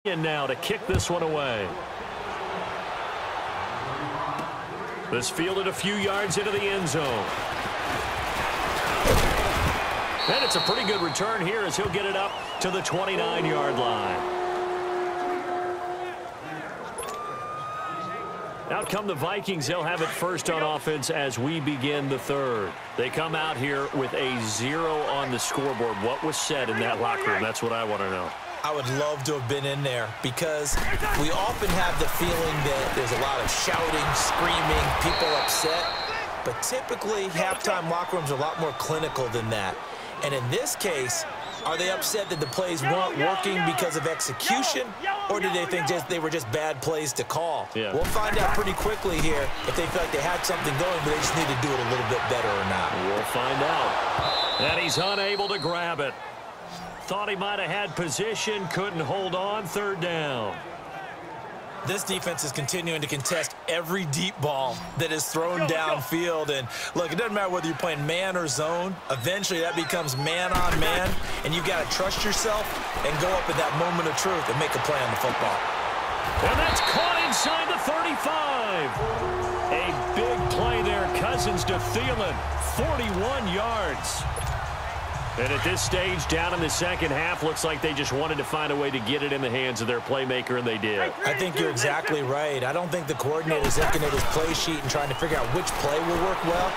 And now to kick this one away. This fielded a few yards into the end zone. And it's a pretty good return here as he'll get it up to the 29-yard line. Out come the Vikings. They'll have it first on offense as we begin the third. They come out here with a 0 on the scoreboard. What was said in that locker room? That's what I want to know. I would love to have been in there because we often have the feeling that there's a lot of shouting, screaming, people upset. But typically, halftime locker rooms are a lot more clinical than that. And in this case, are they upset that the plays weren't working because of execution, or did they think they were just bad plays to call? Yeah. We'll find out pretty quickly here if they feel like they had something going, but they just need to do it a little bit better or not. We'll find out. And he's unable to grab it. Thought he might have had position, couldn't hold on, third down. This defense is continuing to contest every deep ball that is thrown downfield. And, look, it doesn't matter whether you're playing man or zone. Eventually, that becomes man on man, and you've got to trust yourself and go up at that moment of truth and make a play on the football. And that's caught inside the 35. A big play there. Cousins to Thielen, 41 yards. And at this stage, down in the second half, looks like they just wanted to find a way to get it in the hands of their playmaker, and they did. I think you're exactly right. I don't think the coordinator's looking at his play sheet and trying to figure out which play will work well.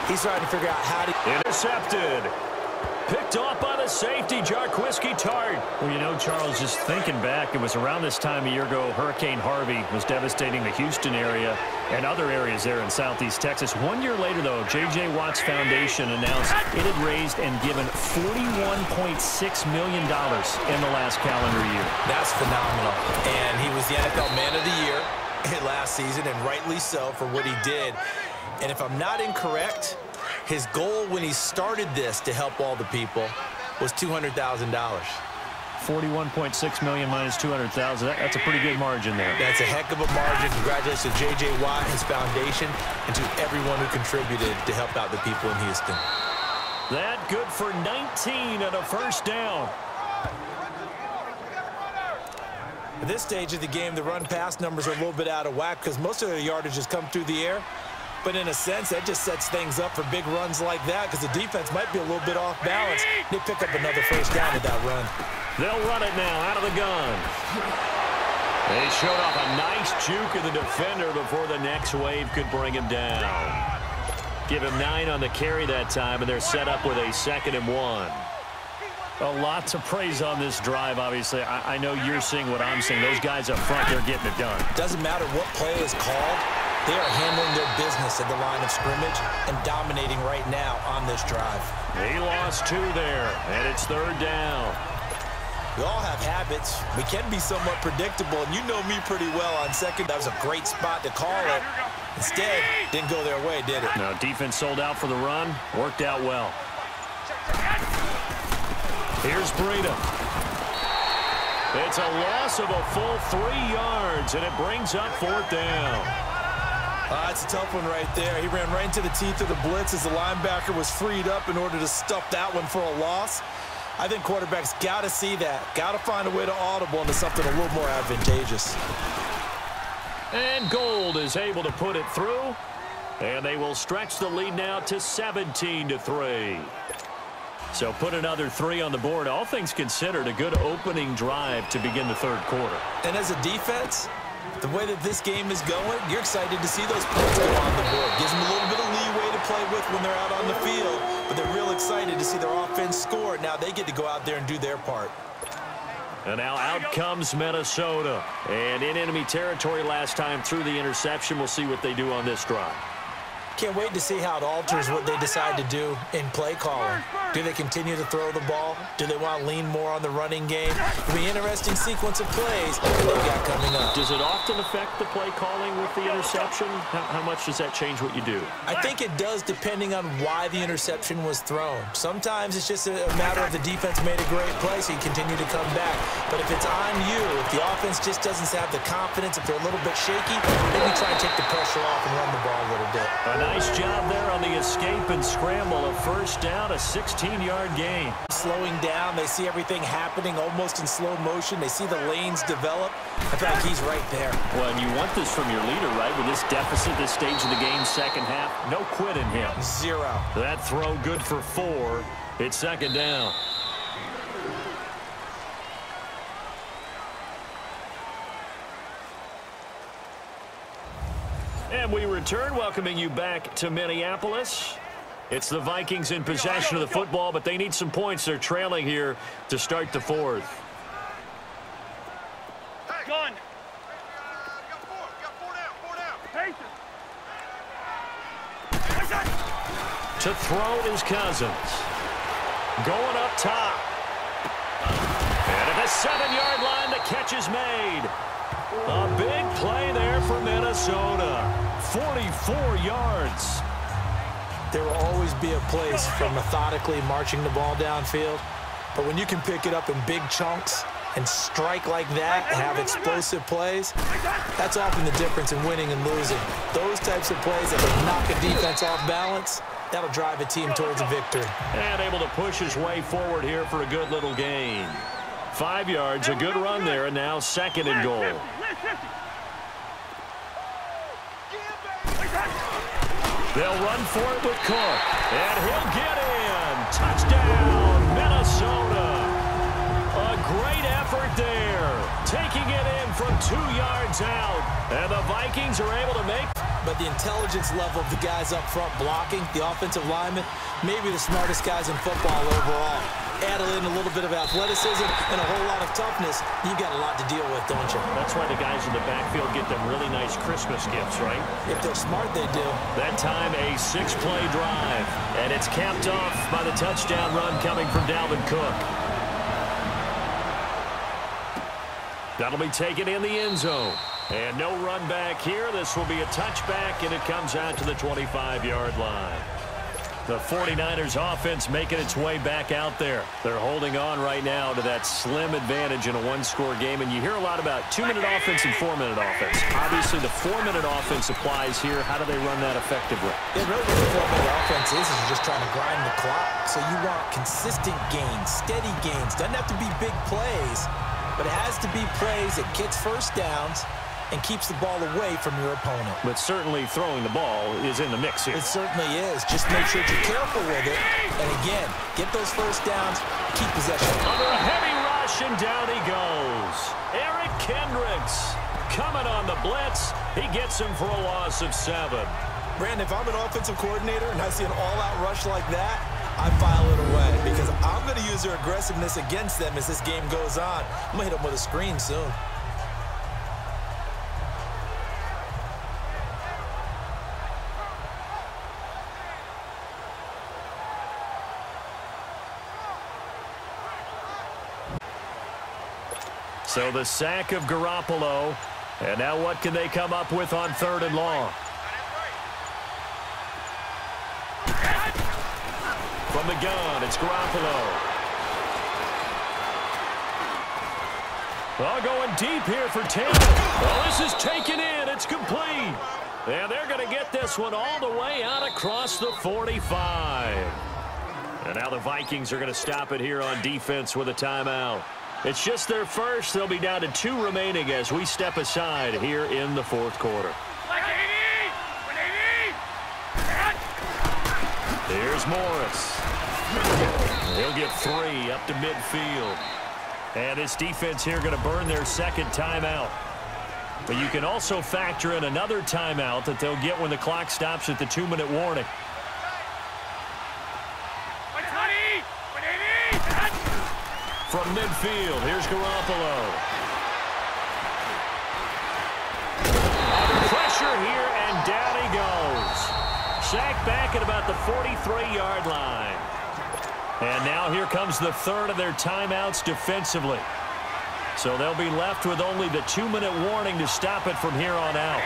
He's trying to figure out how to... Intercepted. Picked off by the safety, Jarquiski Tart. Well, you know, Charles, just thinking back, it was around this time a year ago, Hurricane Harvey was devastating the Houston area and other areas there in southeast Texas. 1 year later, though, J.J. Watt's Foundation announced it had raised and given $41.6 million in the last calendar year. That's phenomenal. And he was the NFL Man of the Year last season, and rightly so for what he did. And if I'm not incorrect, his goal when he started this to help all the people was $200,000. 41.6 million minus 200,000. That's a pretty good margin there. That's a heck of a margin. Congratulations to J.J. Watt, his foundation, and to everyone who contributed to help out the people in Houston. That good for 19 and a first down. At this stage of the game, the run-pass numbers are a little bit out of whack because most of their yardage has come through the air. But in a sense, that just sets things up for big runs like that because the defense might be a little bit off balance. They pick up another first down with that run. They'll run it now out of the gun. They showed off a nice juke of the defender before the next wave could bring him down. Give him 9 on the carry that time, and they're set up with a 2nd and 1. A lot to praise on this drive, obviously. I know you're seeing what I'm seeing. Those guys up front, they're getting it done. Doesn't matter what play is called. They are handling their business at the line of scrimmage and dominating right now on this drive. He lost 2 there, and it's 3rd down. We all have habits. We can be somewhat predictable, and you know me pretty well on second. That was a great spot to call it. Instead, didn't go their way, did it? No, defense sold out for the run. Worked out well. Here's Breida. It's a loss of a full 3 yards, and it brings up 4th down. That's a tough one right there. He ran right into the teeth of the blitz as the linebacker was freed up in order to stuff that one for a loss. I think quarterbacks got to see that. Got to find a way to audible into something a little more advantageous. And Gold is able to put it through. And they will stretch the lead now to 17-3. So put another 3 on the board. All things considered, a good opening drive to begin the third quarter. And as a defense, the way that this game is going, you're excited to see those points go on the board. Gives them a little bit of leeway to play with when they're out on the field, but they're real excited to see their offense score. Now they get to go out there and do their part. And now out comes Minnesota. And in enemy territory last time through the interception. We'll see what they do on this drive. Can't wait to see how it alters what they decide to do in play calling. Do they continue to throw the ball? Do they want to lean more on the running game? It'll be an interesting sequence of plays that they've got coming up. Does it often affect the play calling with the interception? How much does that change what you do? I think it does depending on why the interception was thrown. Sometimes it's just a matter of the defense made a great play, so you continue to come back. But if it's on you, if the offense defense just doesn't have the confidence, if they're a little bit shaky, maybe try and take the pressure off and run the ball a little bit. A nice job there on the escape and scramble. A first down, a 16-yard gain. Slowing down, they see everything happening almost in slow motion. They see the lanes develop. I feel like he's right there. Well, and you want this from your leader, right? With this deficit, this stage of the game, second half, no quit in him. Zero. That throw good for 4. It's second down. And we return, welcoming you back to Minneapolis. It's the Vikings in possession of the football, but they need some points. They're trailing here to start the fourth. Gun. Got four down. To throw is Cousins. Going up top. And at the 7-yard line, the catch is made. A big play there for Minnesota. 44 yards. There will always be a place for methodically marching the ball downfield. But when you can pick it up in big chunks and strike like that and have explosive plays, that's often the difference in winning and losing. Those types of plays that can knock a defense off balance, that'll drive a team towards a victory. And able to push his way forward here for a good little gain. 5 yards, a good run there, and now second and goal. They'll run for it with Cook, and he'll get in. Touchdown, Minnesota. A great effort there, taking it in from 2 yards out. And the Vikings are able to make. But the intelligence level of the guys up front blocking, the offensive linemen, maybe the smartest guys in football overall. Add in a little bit of athleticism and a whole lot of toughness, you've got a lot to deal with, don't you? That's why the guys in the backfield get them really nice Christmas gifts, right? If they're smart, they do. That time, a 6-play drive. And it's capped off by the touchdown run coming from Dalvin Cook. That'll be taken in the end zone. And no run back here. This will be a touchback, and it comes out to the 25-yard line. The 49ers offense making its way back out there. They're holding on right now to that slim advantage in a one-score game. And you hear a lot about 2-minute offense and 4-minute offense. Obviously, the 4-minute offense applies here. How do they run that effectively? Yeah, really what the 4-minute offense is just trying to grind the clock. So you want consistent gains, steady gains. Doesn't have to be big plays, but it has to be plays that gets first downs and keeps the ball away from your opponent. But certainly throwing the ball is in the mix here. It certainly is. Just make sure you're careful with it. And again, get those first downs, keep possession. Under a heavy rush, and down he goes. Eric Kendricks coming on the blitz. He gets him for a loss of 7. Brandon, if I'm an offensive coordinator and I see an all-out rush like that, I file it away because I'm going to use their aggressiveness against them as this game goes on. I'm going to hit them with a screen soon. So the sack of Garoppolo. And now what can they come up with on 3rd and long? From the gun, it's Garoppolo. Oh, going deep here for Taylor. Well, this is taken in. It's complete. And they're going to get this one all the way out across the 45. And now the Vikings are going to stop it here on defense with a timeout. It's just their first. They'll be down to 2 remaining as we step aside here in the 4th quarter. Here's Morris. He'll get 3 up to midfield. And this defense here going to burn their second timeout. But you can also factor in another timeout that they'll get when the clock stops at the 2-minute warning. From midfield, here's Garoppolo. Under pressure here, and down he goes. Sacked back at about the 43-yard line. And now here comes the 3rd of their timeouts defensively. So they'll be left with only the 2-minute warning to stop it from here on out.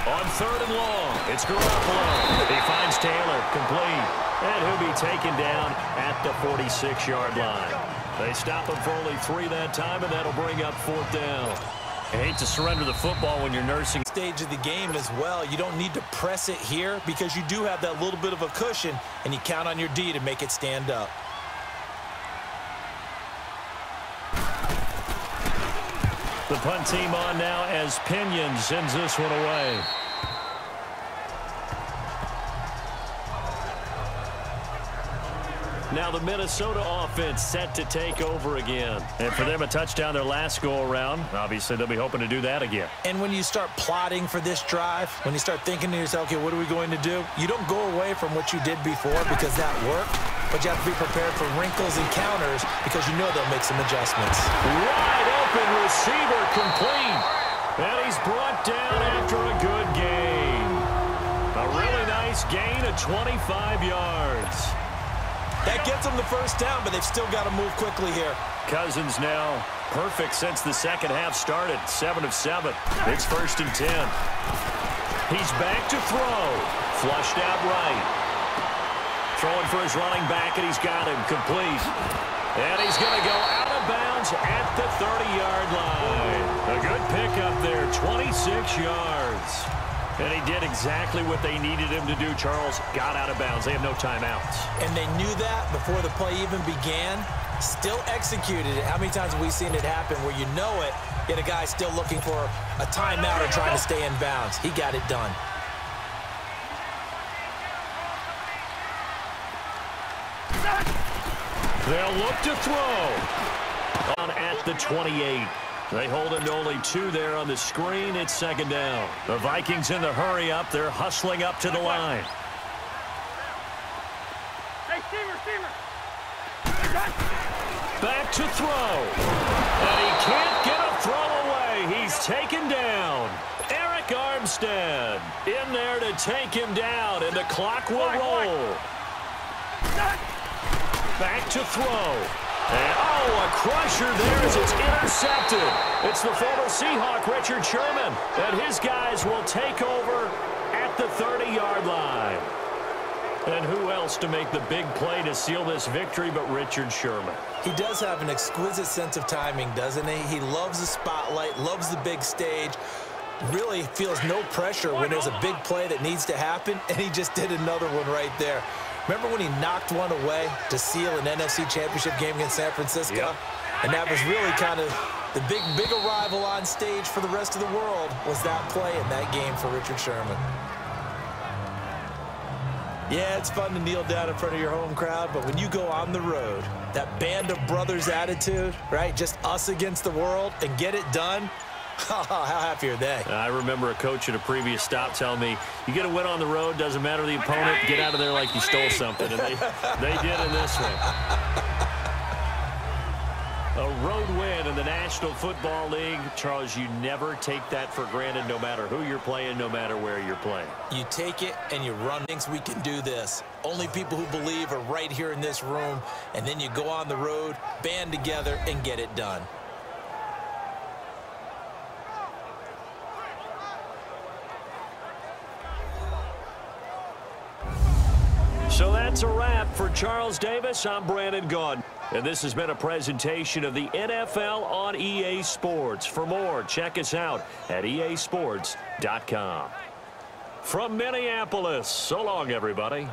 On 3rd and long, it's Garoppolo. He finds Taylor, complete. And he'll be taken down at the 46-yard line. They stop him for only 3 that time, and that'll bring up 4th down. I hate to surrender the football when you're nursing. Stage of the game as well. You don't need to press it here because you do have that little bit of a cushion, and you count on your D to make it stand up. The punt team on now as Pinion sends this one away. Now the Minnesota offense set to take over again. And for them, a touchdown their last go-around. Obviously, they'll be hoping to do that again. And when you start plotting for this drive, when you start thinking to yourself, okay, what are we going to do? You don't go away from what you did before because that worked, but you have to be prepared for wrinkles and counters because you know they'll make some adjustments. Wide open receiver complete. And he's brought down after a good gain. A really nice gain of 25 yards. That gets them the first down, but they've still got to move quickly here. Cousins now perfect since the second half started. 7 of 7. It's 1st and 10. He's back to throw. Flushed out right. Throwing for his running back, and he's got him complete. And he's going to go out of bounds at the 30-yard line. A good pickup there, 26 yards. And he did exactly what they needed him to do, Charles. Got out of bounds. They have no timeouts. And they knew that before the play even began. Still executed it. How many times have we seen it happen where you know it, yet a guy still looking for a timeout or trying to stay in bounds? He got it done. They'll look to throw. On at the 28. They hold him to only 2 there on the screen. It's 2nd down. The Vikings in the hurry up. They're hustling up to the line. Hey, Steamer. Back to throw. And he can't get a throw away. He's taken down. Eric Armstead in there to take him down, and the clock will roll. Back to throw. And, a crusher there as it's intercepted. It's the former Seahawk, Richard Sherman, and his guys will take over at the 30-yard line. And who else to make the big play to seal this victory but Richard Sherman? He does have an exquisite sense of timing, doesn't he? He loves the spotlight, loves the big stage, really feels no pressure when there's a big play that needs to happen, and he just did another one right there. Remember when he knocked one away to seal an NFC Championship game against San Francisco? Yep. And that was really kind of the big arrival on stage for the rest of the world was that play in that game for Richard Sherman. Yeah, it's fun to kneel down in front of your home crowd, but when you go on the road, that band of brothers attitude, right? Just us against the world and get it done. How happy are they? I remember a coach at a previous stop telling me, you get a win on the road, doesn't matter the opponent, get out of there like you stole something. And they did in this one. A road win in the National Football League. Charles, you never take that for granted no matter who you're playing, no matter where you're playing. You take it and you run. Thinks we can do this. Only people who believe are right here in this room. And then you go on the road, band together, and get it done. So that's a wrap for Charles Davis. I'm Brandon Gaudin. And this has been a presentation of the NFL on EA Sports. For more, check us out at easports.com. From Minneapolis, so long, everybody.